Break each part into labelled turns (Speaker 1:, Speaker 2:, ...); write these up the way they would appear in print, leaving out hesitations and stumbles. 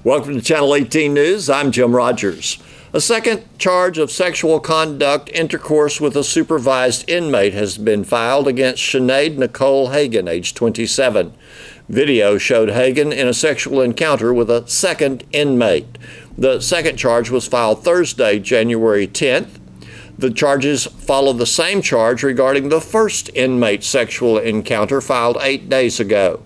Speaker 1: Welcome to Channel 18 News. I'm Jim Rogers. A second charge of sexual conduct intercourse with a supervised inmate has been filed against Sinead Nicole Hagan, age 27. Video showed Hagan in a sexual encounter with a second inmate. The second charge was filed Thursday, January 10th. The charges follow the same charge regarding the first inmate sexual encounter filed 8 days ago.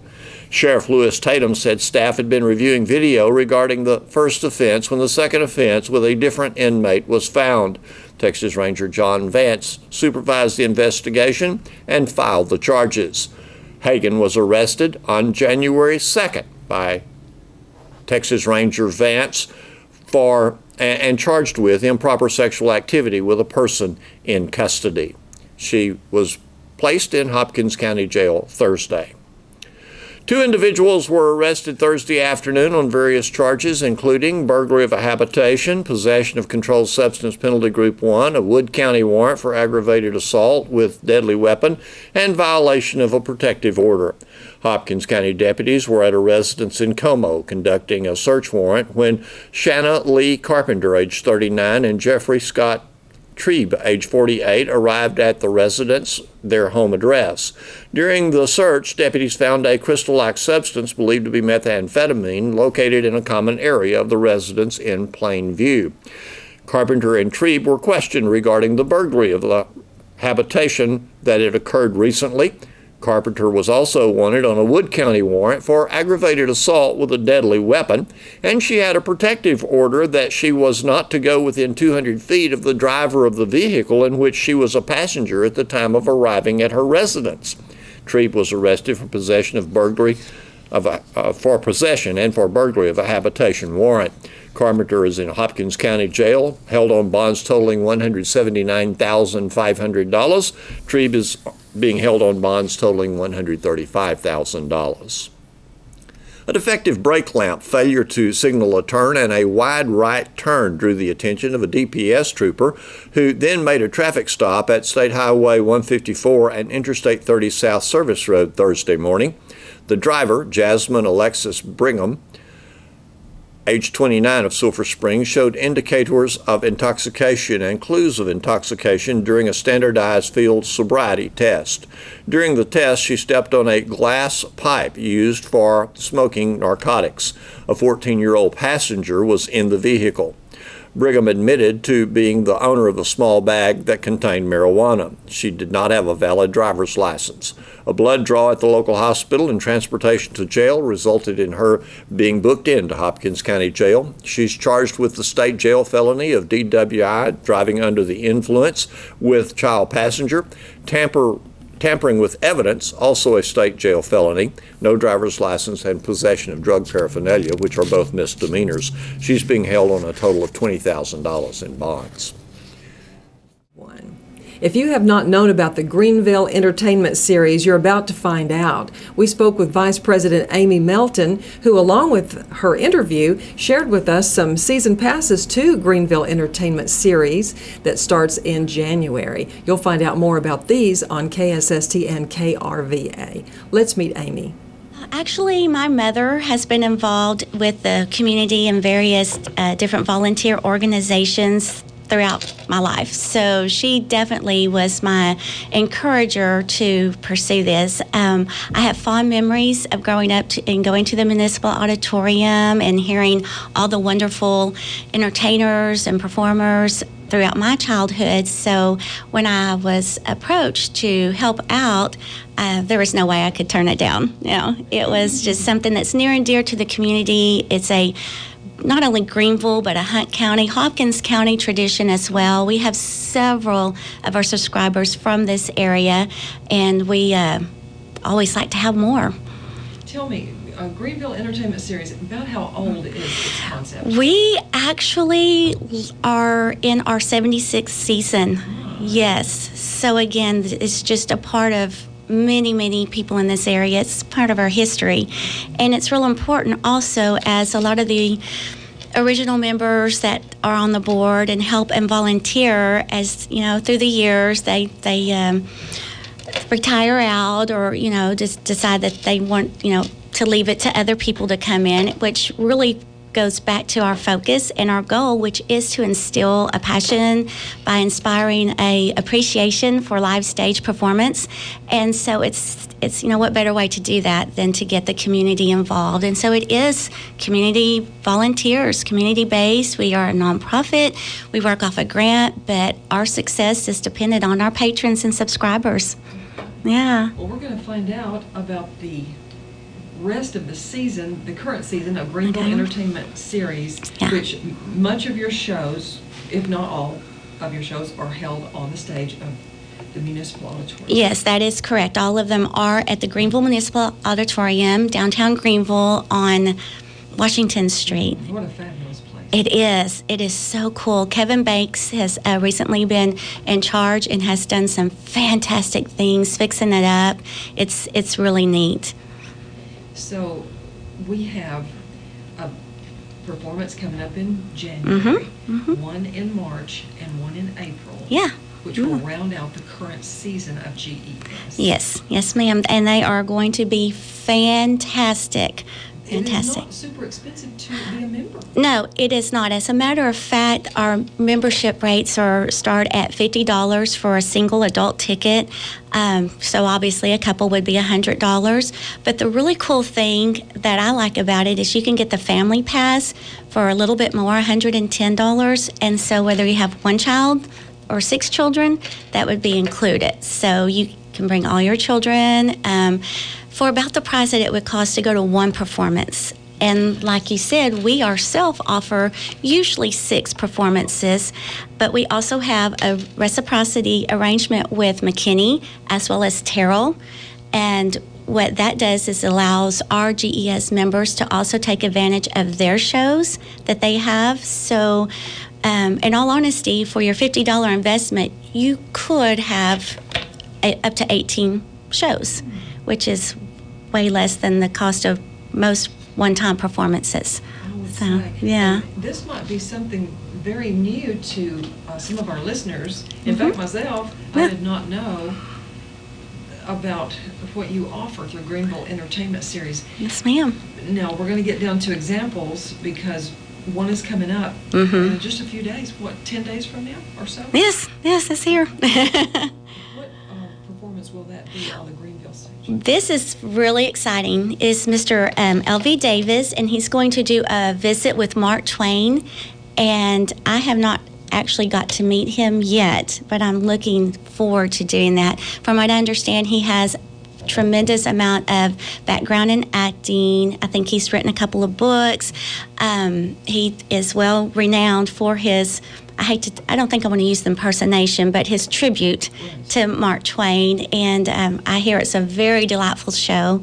Speaker 1: Sheriff Lewis Tatum said staff had been reviewing video regarding the first offense when the second offense with a different inmate was found. Texas Ranger John Vance supervised the investigation and filed the charges. Hagan was arrested on January 2nd by Texas Ranger Vance and charged with improper sexual activity with a person in custody. She was placed in Hopkins County Jail Thursday. Two individuals were arrested Thursday afternoon on various charges, including burglary of a habitation, possession of controlled substance penalty group 1, a Wood County warrant for aggravated assault with deadly weapon, and violation of a protective order. Hopkins County deputies were at a residence in Como conducting a search warrant when Shanna Lee Carpenter, age 39, and Jeffrey Scott Trebe, age 48, arrived at the residence, their home address. During the search, deputies found a crystal-like substance believed to be methamphetamine located in a common area of the residence in plain view. Carpenter and Trebe were questioned regarding the burglary of the habitation that had occurred recently. Carpenter was also wanted on a Wood County warrant for aggravated assault with a deadly weapon, and she had a protective order that she was not to go within 200 feet of the driver of the vehicle in which she was a passenger at the time of arriving at her residence. Trebe was arrested for possession of burglary for possession and for burglary of a habitation warrant. Carpenter is in Hopkins County Jail, held on bonds totaling $179,500. Trebe is being held on bonds totaling $135,000. A defective brake lamp failure to signal a turn and a wide right turn drew the attention of a DPS trooper who then made a traffic stop at State Highway 154 and Interstate 30 South Service Road Thursday morning. The driver, Jasmine Alexis Brigham, age 29, of Sulphur Springs, showed indicators of intoxication and clues of intoxication during a standardized field sobriety test. During the test, she stepped on a glass pipe used for smoking narcotics. A 14-year-old passenger was in the vehicle. Brigham admitted to being the owner of a small bag that contained marijuana. She did not have a valid driver's license. A blood draw at the local hospital and transportation to jail resulted in her being booked into Hopkins County Jail. She's charged with the state jail felony of DWI, driving under the influence with child passenger, tampering with evidence, also a state jail felony, no driver's license, and possession of drug paraphernalia, which are both misdemeanors. She's being held on a total of $20,000 in bonds.
Speaker 2: If you have not known about the Greenville Entertainment Series, you're about to find out. We spoke with Vice President Amy Melton, who, along with her interview, shared with us some season passes to Greenville Entertainment Series that starts in January. You'll find out more about these on KSST and KRVA. Let's meet Amy.
Speaker 3: Actually, my mother has been involved with the community and various different volunteer organizations throughout my life. So she definitely was my encourager to pursue this. I have fond memories of growing up and going to the municipal auditorium and hearing all the wonderful entertainers and performers throughout my childhood. So when I was approached to help out, there was no way I could turn it down. You know, it was just something that's near and dear to the community. It's not only Greenville, but a Hunt County, Hopkins County tradition as well. We have several of our subscribers from this area, and we always like to have more.
Speaker 2: Tell me, Greenville Entertainment Series, about how old is this concept?
Speaker 3: We actually are in our 76th season. Yes. So again, it's just a part of many people in this area. It's part of our history, and it's real important also, as a lot of the original members that are on the board and help and volunteer, as you know, through the years they retire out, or just decide that they want to leave it to other people to come in, which really goes back to our focus and our goal, which is to instill a passion by inspiring a appreciation for live stage performance. And so it's what better way to do that than to get the community involved. And so it is community volunteers, community-based. We are a nonprofit. We work off a grant, but our success is dependent on our patrons and subscribers. Yeah.
Speaker 2: Well, we're going to find out about the rest of the season, the current season of Greenville Entertainment Series, which much of your shows, if not all of your shows, are held on the stage of the Municipal Auditorium.
Speaker 3: Yes, that is correct. All of them are at the Greenville Municipal Auditorium, downtown Greenville on Washington Street.
Speaker 2: What a fabulous place.
Speaker 3: It is. It is so cool. Kevin Banks has recently been in charge and has done some fantastic things, fixing it up. It's really neat.
Speaker 2: So we have a performance coming up in January, one in March, and one in April.
Speaker 3: Yeah.
Speaker 2: Which will round out the current season of GES.
Speaker 3: Yes, ma'am. And they are going to be fantastic. Fantastic.
Speaker 2: It is not super expensive to be a member.
Speaker 3: No, it is not. As a matter of fact, our membership rates start at $50 for a single adult ticket. So obviously a couple would be $100. But the really cool thing that I like about it is you can get the family pass for a little bit more, $110. And so whether you have one child or 6 children, that would be included. So you can bring all your children for about the price that it would cost to go to one performance. And like you said, we ourselves offer usually 6 performances, but we also have a reciprocity arrangement with McKinney as well as Terrell. And what that does is allows our GES members to also take advantage of their shows that they have. So in all honesty, for your $50 investment, you could have up to 18 shows, which is way less than the cost of most one-time performances. So, yeah.
Speaker 2: And this might be something very new to some of our listeners. In fact, myself, I did not know about what you offer through Greenville Entertainment Series.
Speaker 3: Yes, ma'am.
Speaker 2: Now, we're going to get down to examples because one is coming up in just a few days. What, 10 days from now or so?
Speaker 3: Yes, it's here.
Speaker 2: What performance will that be on the Greenville stage?
Speaker 3: This is really exciting. It's Mr. L.V. Davis, and he's going to do a visit with Mark Twain. And I have not actually got to meet him yet, but I'm looking forward to doing that. From what I understand, he has tremendous amount of background in acting. I think he's written a couple of books. He is well renowned for his, I don't think I want to use the impersonation, but his tribute to Mark Twain. And I hear it's a very delightful show.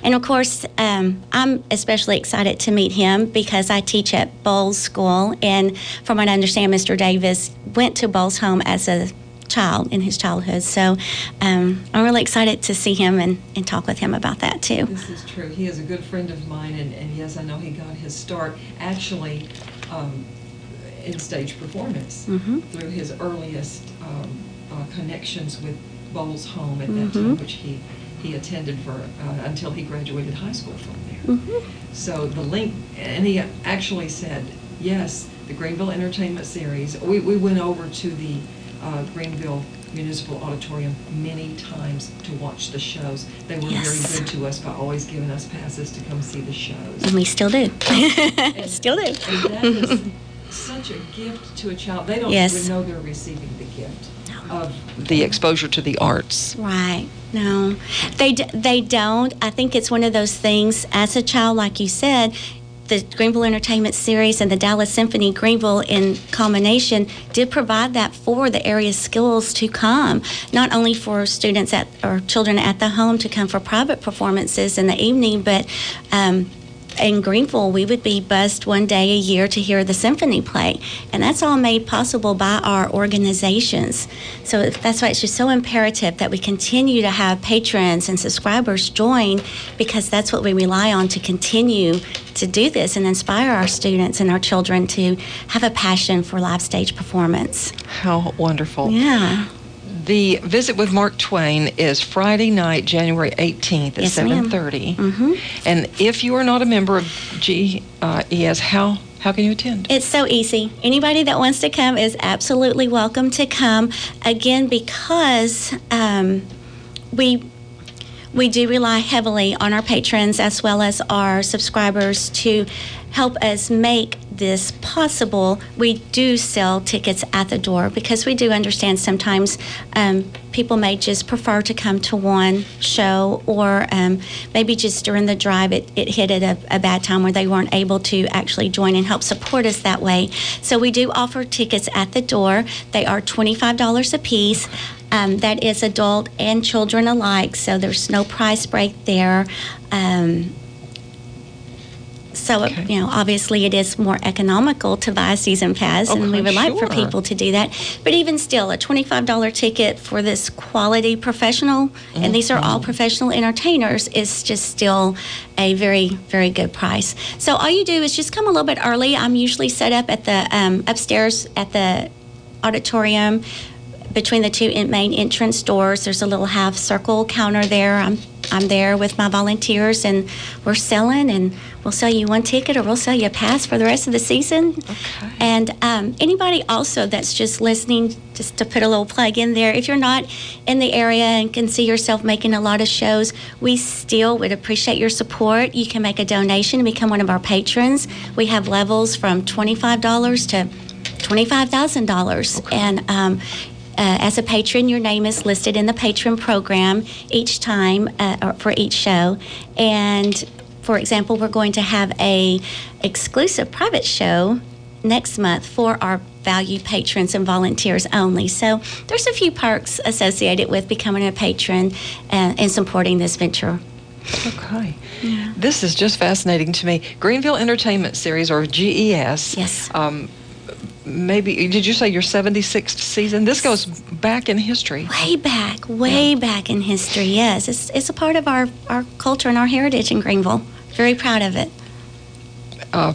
Speaker 3: And of course, I'm especially excited to meet him because I teach at Bowles School. And from what I understand, Mr. Davis went to Bowles Home as a child in his childhood. So I'm really excited to see him and talk with him about that too.
Speaker 2: This is true. He is a good friend of mine, and yes, I know he got his start actually in stage performance through his earliest connections with Bowles Home at that time, which he attended for until he graduated high school from there. So the link, and he actually said, yes, the Greenville Entertainment Series. We went over to the Greenville Municipal Auditorium many times to watch the shows. They were very good to us by always giving us passes to come see the shows.
Speaker 3: And we still do. Still do.
Speaker 2: And that is such a gift to a child. They don't even know they're receiving the gift of the exposure to the arts.
Speaker 3: Right. No, they don't. I think it's one of those things, as a child, like you said, the Greenville Entertainment Series and the Dallas Symphony Greenville in combination did provide that for the area schools to come, not only for students or children at the home to come for private performances in the evening, but in Greenville, we would be bussed one day a year to hear the symphony play. And that's all made possible by our organizations. So that's why it's just so imperative that we continue to have patrons and subscribers join, because that's what we rely on to continue to do this and inspire our students and our children to have a passion for live stage performance.
Speaker 2: How wonderful.
Speaker 3: Yeah.
Speaker 4: The Visit with Mark Twain is Friday night, January 18th at 7:30. And if you are not a member of GES, how can you attend?
Speaker 3: It's so easy. Anybody that wants to come is absolutely welcome to come. Again, because we do rely heavily on our patrons as well as our subscribers to help us make this possible. We do sell tickets at the door because we do understand sometimes people may just prefer to come to one show, or maybe just during the drive it hit at a bad time where they weren't able to actually join and help support us that way. So we do offer tickets at the door. They are $25 a piece. That is adult and children alike, so there's no price break there. Obviously it is more economical to buy a season pass, and we would like for people to do that. But even still, a $25 ticket for this quality professional, and these are all professional entertainers, is just still a very, very good price. So all you do is just come a little bit early. I'm usually set up at the upstairs at the auditorium between the two main entrance doors. There's a little half circle counter there. I'm there with my volunteers, and we're selling, and we'll sell you one ticket, or we'll sell you a pass for the rest of the season. Okay. And anybody also that's just listening, just to put a little plug in there, if you're not in the area and can see yourself making a lot of shows, we still would appreciate your support. You can make a donation and become one of our patrons. We have levels from $25 to $25,000. Okay. And as a patron, your name is listed in the patron program each time for each show. And for example, we're going to have a exclusive private show next month for our valued patrons and volunteers only. So there's a few perks associated with becoming a patron and supporting this venture.
Speaker 4: Okay. Yeah. This is just fascinating to me. Greenville Entertainment Series, or GES.
Speaker 3: Yes.
Speaker 4: Maybe, did you say your 76th season? This goes back in history.
Speaker 3: Way back in history, yes. It's a part of our culture and our heritage in Greenville. Very proud of it.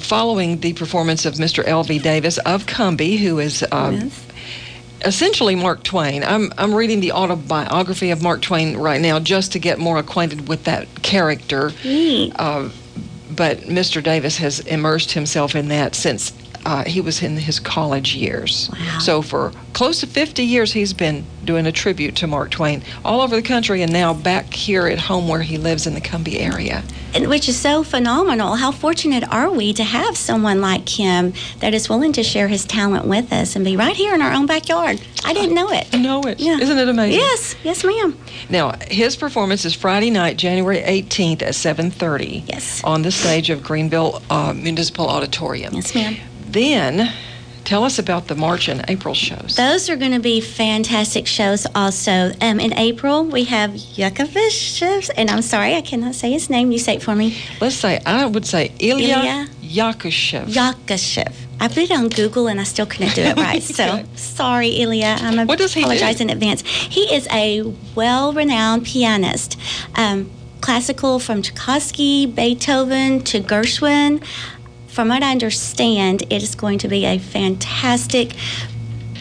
Speaker 4: Following the performance of Mr. L.V. Davis of Cumbie, who is essentially Mark Twain. I'm reading the autobiography of Mark Twain right now just to get more acquainted with that character. But Mr. Davis has immersed himself in that since he was in his college years.
Speaker 3: Wow.
Speaker 4: So for close to 50 years, he's been doing a tribute to Mark Twain all over the country, and now back here at home where he lives in the Cumbie area.
Speaker 3: And which is so phenomenal. How fortunate are we to have someone like him that is willing to share his talent with us and be right here in our own backyard. I didn't know it.
Speaker 4: Yeah. Isn't it amazing?
Speaker 3: Yes ma'am.
Speaker 4: Now, his performance is Friday night, January 18th at 7:30.
Speaker 3: Yes.
Speaker 4: On the stage of Greenville Municipal Auditorium.
Speaker 3: Yes ma'am.
Speaker 4: Then, tell us about the March and April shows.
Speaker 3: Those are going to be fantastic shows also. In April, we have Yakovlev, and I'm sorry, I cannot say his name. You say it for me.
Speaker 4: I would say Ilya Yakushev.
Speaker 3: Yakushev. I put it on Google, and I still couldn't do it right. So, sorry, Ilya.
Speaker 4: What does he
Speaker 3: apologize
Speaker 4: do?
Speaker 3: in advance. He is a well-renowned pianist. Classical from Tchaikovsky, Beethoven to Gershwin. From what I understand, it is going to be a fantastic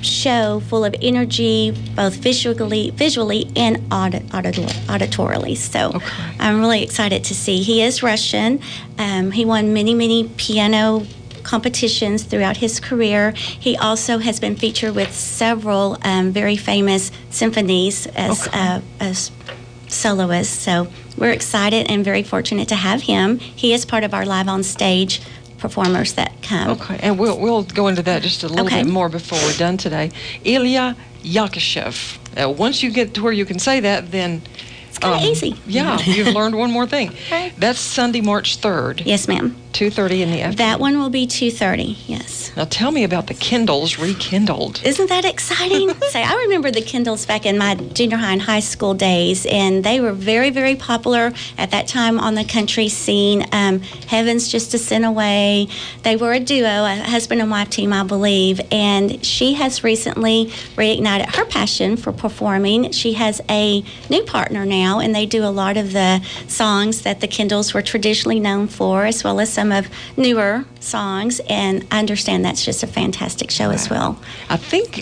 Speaker 3: show full of energy, both visually and auditorily. So I'm really excited to see. He is Russian. He won many piano competitions throughout his career. He also has been featured with several very famous symphonies as soloist. So we're excited and very fortunate to have him. He is part of our live on stage performers that come.
Speaker 4: Okay, and we'll go into that just a little bit more before we're done today. Ilya Yakushev. Once you get to where you can say that, then
Speaker 3: it's kind of easy.
Speaker 4: Yeah, you've learned one more thing.
Speaker 3: Right.
Speaker 4: That's Sunday, March 3rd.
Speaker 3: Yes, ma'am.
Speaker 4: 2:30 in the afternoon.
Speaker 3: That one will be 2:30. Yes.
Speaker 4: Now tell me about the Kindles rekindled.
Speaker 3: Isn't that exciting? Say, I remember the Kindles back in my junior high and high school days, and they were very, very popular at that time on the country scene. Heaven's Just a Sin Away. They were a duo, a husband and wife team, I believe, and she has recently reignited her passion for performing. She has a new partner now, and they do a lot of the songs that the Kindles were traditionally known for, as well as some of newer songs, and I understand that's just a fantastic show as well.
Speaker 4: I think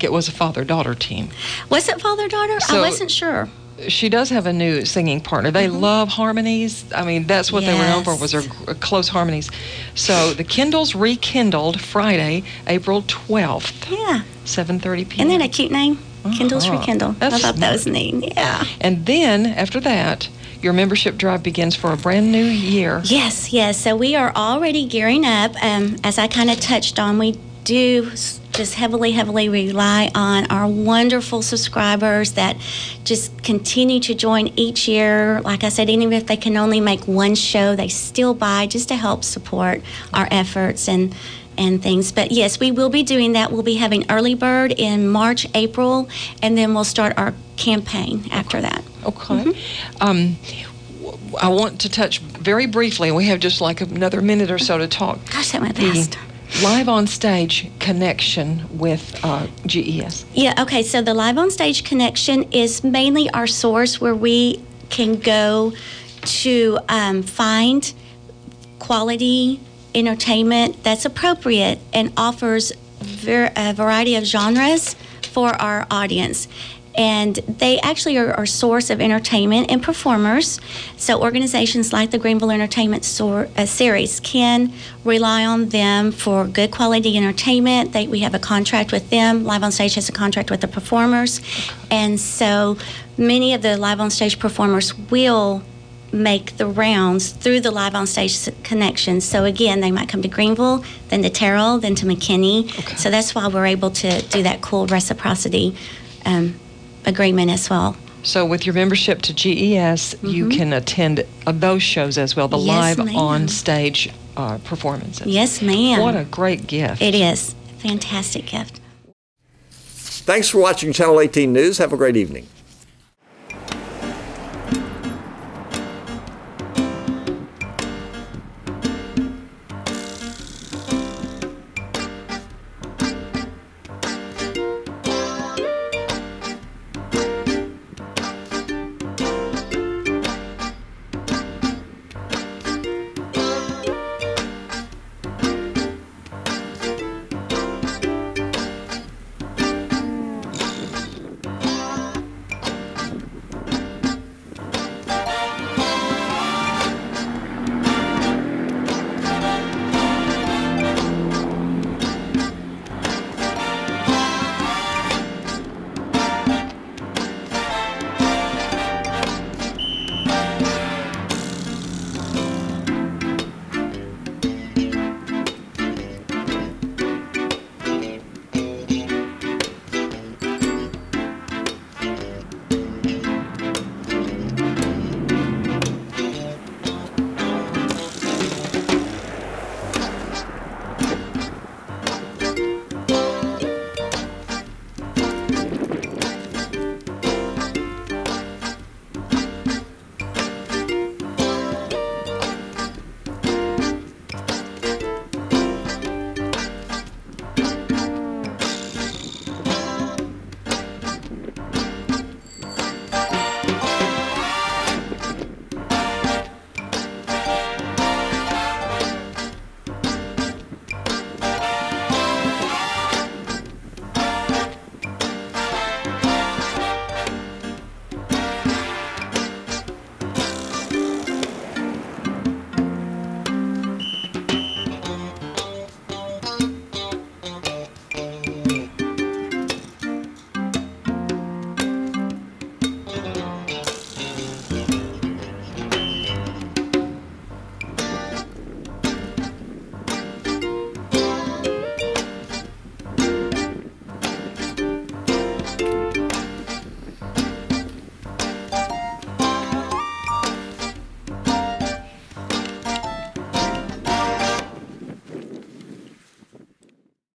Speaker 4: it was a father-daughter team.
Speaker 3: Was it father-daughter? I wasn't sure.
Speaker 4: She does have a new singing partner. They love harmonies. I mean, that's what they were known for, was their close harmonies. So the Kindles rekindled Friday, April 12th.
Speaker 3: Yeah.
Speaker 4: 7:30 p.m.
Speaker 3: Isn't that a cute name? Kindles rekindled. I thought that was neat. Yeah.
Speaker 4: And then after that, your membership drive begins for a brand new year.
Speaker 3: Yes, yes. So we are already gearing up. As I kind of touched on, we do just heavily rely on our wonderful subscribers that just continue to join each year. Like I said, even if they can only make one show, they still buy just to help support our efforts and things. But yes, we will be doing that. We'll be having Early Bird in March, April, and then we'll start our campaign after that.
Speaker 4: Okay. I want to touch very briefly, and we have just like another minute or so to talk.
Speaker 3: Gosh, that went fast.
Speaker 4: Live on Stage connection with GES.
Speaker 3: Yeah, okay, so the Live on Stage connection is mainly our source where we can go to find quality entertainment that's appropriate and offers a variety of genres for our audience. And they actually are our source of entertainment and performers. So organizations like the Greenville Entertainment Series can rely on them for good quality entertainment. We have a contract with them. Live on Stage has a contract with the performers. And so many of the Live on Stage performers will make the rounds through the Live on Stage connections. So again, they might come to Greenville, then to Terrell, then to McKinney. Okay. So that's why we're able to do that cool reciprocity agreement as well.
Speaker 4: So with your membership to GES, you can attend those shows as well, the Live on Stage performances.
Speaker 3: Yes, ma'am.
Speaker 4: What a great gift.
Speaker 3: It is. Fantastic gift.
Speaker 1: Thanks for watching Channel 18 News. Have a great evening.